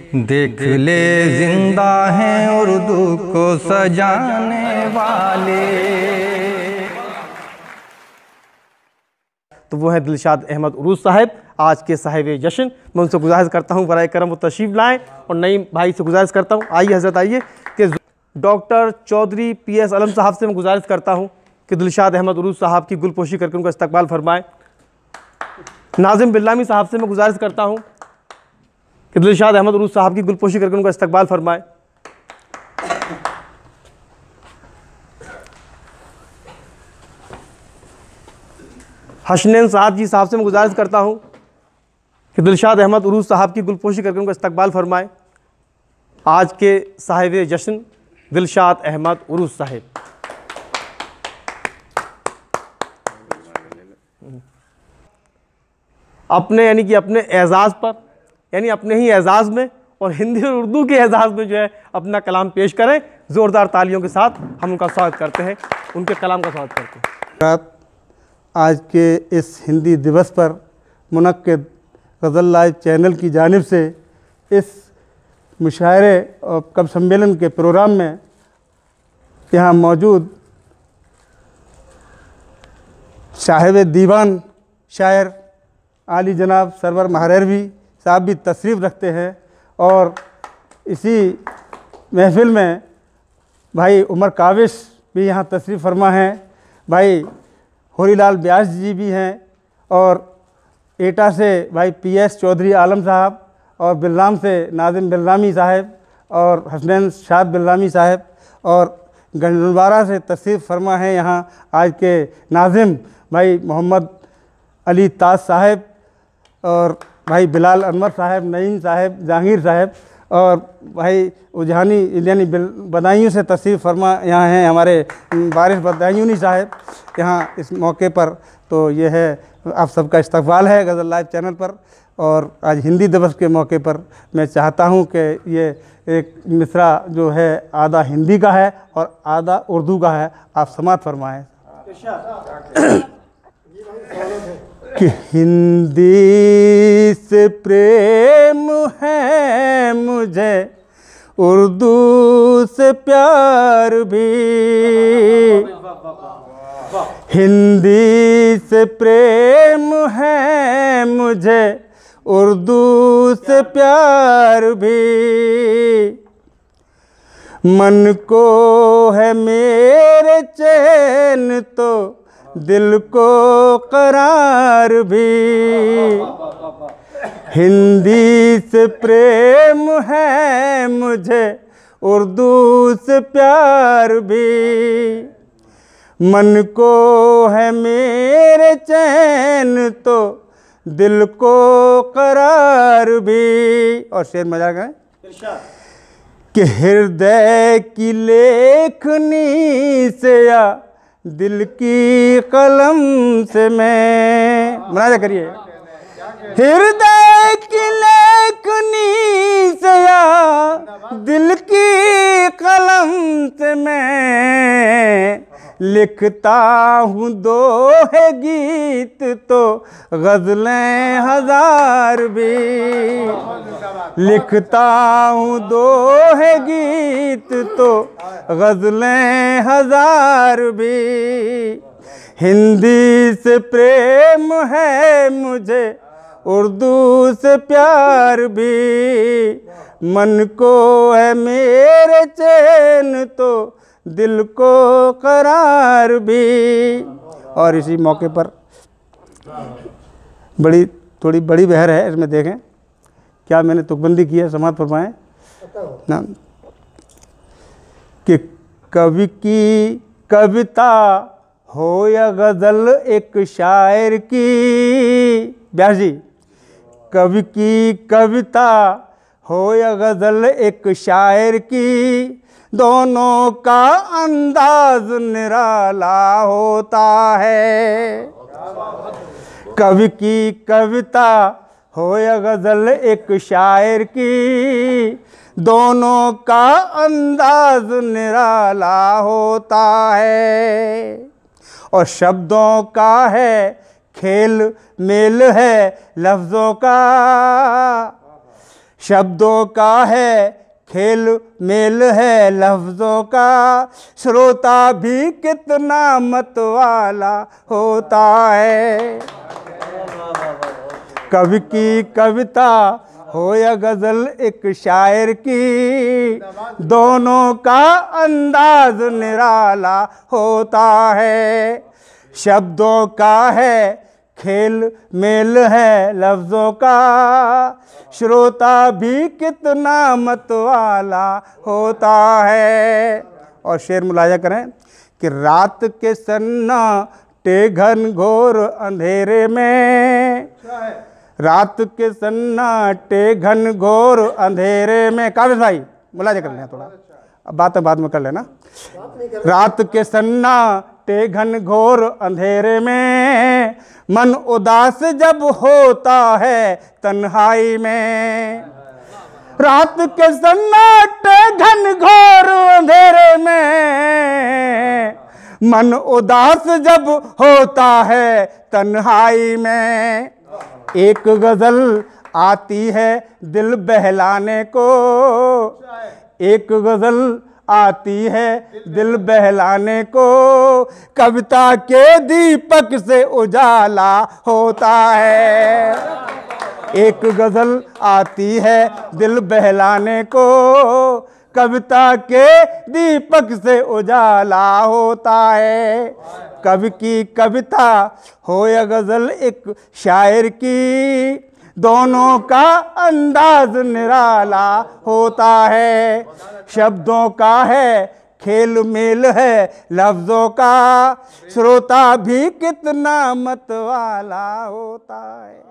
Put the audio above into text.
देख ले जिंदा हैं उर्दू को सजाने वाले। तो वो है दिलशाद अहमद उरूस साहब, आज के साहिब जश्न। मैं उनसे गुजारिश करता हूँ बराए करम वो तशरीफ़ लाएँ, और नईम भाई से गुजारिश करता हूँ, आइए हज़रत आइए, कि डॉक्टर चौधरी PS अलम साहब से मैं गुजारिश करता हूँ कि दिलशाद अहमद उरूस साहब की गुलपोशी करके उनका इस्तकबाल फरमाएँ। नाजिम बिल्लामी साहब से मैं गुजारिश करता हूँ कि दिलशाद अहमद उरूस साहब की गुलपोशी करके उनका इस्तकबाल फरमाएँ। हसनैन साद जी साहब से मैं गुजारिश करता हूँ कि दिलशाद अहमद उरूस साहब की गुलपोशी करके उनका इस्तकबाल फरमाएँ। आज के साहिब जश्न दिलशाद अहमद उरूस साहब। अपने यानी कि अपने एजाज़ पर, यानी अपने ही एजाज़ में और हिंदी और उर्दू के एजाज़ में जो है अपना कलाम पेश करें। ज़ोरदार तालियों के साथ हम उनका स्वागत करते हैं, उनके कलाम का स्वागत करते हैं। आज के इस हिंदी दिवस पर मुनक्किद ग़ज़ल लाइव चैनल की जानिब से इस मुशायरे और कवि सम्मेलन के प्रोग्राम में यहाँ मौजूद साहिब दीवान शायर आली जनाब सरवर महरवी साहब भी तशरीफ़ रखते हैं, और इसी महफ़िल में भाई उमर काविश भी यहाँ तशरीफ़ फरमा हैं, भाई होरीलाल व्यास जी भी हैं, और एटा से भाई PS चौधरी आलम साहब, और बिल्लाम से नाजिम बिल्लामी साहब, और हसनैन शाद बिल्लामी साहब, और गंजवारा से तशरीफ़ फरमा है यहाँ आज के नाजिम भाई मोहम्मद अली ताज साहब, और भाई बिलाल अनवर साहब, नईम साहब, जहांगीर साहब, और भाई उजहानी यानी बदायूं से तशरीफ़ फरमा यहाँ हैं हमारे बारिश बदायूनी साहब यहाँ इस मौके पर। तो ये है आप सबका इस्तकबाल है ग़ज़ल लाइव चैनल पर, और आज हिंदी दिवस के मौके पर मैं चाहता हूँ कि ये एक मिसरा जो है आधा हिंदी का है और आधा उर्दू का है, आप समाअत फरमाएँ। कि हिंदी से प्रेम है मुझे, उर्दू से प्यार भी, हिंदी से प्रेम है मुझे, उर्दू से प्यार भी, मन को है मेरे चैन तो दिल को करार भी, हिंदी से प्रेम है मुझे, उर्दू से प्यार भी, मन को है मेरे चैन तो दिल को करार भी। और शेर मजा गए कि हृदय की लेखनी से या दिल की कलम से मैं, मनाजा करिए, हृदय की लेखनी से या दिल की कलम से मैं लिखता हूँ दोहे गीत तो गज़लें हज़ार भी, लिखता हूँ दोहे गीत तो गज़लें हज़ार भी, हिंदी से प्रेम है मुझे, उर्दू से प्यार भी, मन को है मेरे चैन तो दिल को करार भी। और इसी मौके पर थोड़ी बड़ी बहर है, इसमें देखें क्या मैंने तुकबंदी की है, समाअत फरमाएं ना। कि कवि की कविता हो या गज़ल एक शायर की, व्यास जी, कवि की कविता हो या गज़ल एक शायर की, दोनों का अंदाज निराला होता है। कवि की कविता हो या गज़ल एक शायर की, दोनों का अंदाज निराला होता है। और शब्दों का है खेल मेल है लफ्ज़ों का, शब्दों का है खेल मेल है लफ्ज़ों का, श्रोता भी कितना मतवाला होता है। कवि की कविता हो या गज़ल एक शायर की, दोनों का अंदाज निराला होता है। शब्दों का है खेल मेल है लफ्ज़ों का, श्रोता भी कितना मतवाला होता है। और शेर मुलाजा करें कि रात के सन्नाटे घन घोर अंधेरे में, रात के सन्नाटे घन घोर अंधेरे में, काबिज भाई मुलाजा कर लेना थोड़ा, अब बात बाद में कर लेना। रात के सन्नाटे घन घोर अंधेरे में, मन उदास जब होता है तन्हाई में। रात के सन्नाटे घन घोर अंधेरे में, मन उदास जब होता है तन्हाई में। एक गज़ल आती है दिल बहलाने को, एक गज़ल आती है दिल बहलाने को, कविता के दीपक से उजाला होता है। एक गज़ल आती है दिल बहलाने को, कविता के दीपक से उजाला होता है। कवि की कविता हो या गज़ल एक शायर की, दोनों का अंदाज निराला होता है। शब्दों का है खेल मेल है लफ्ज़ों का, श्रोता भी कितना मतवाला होता है।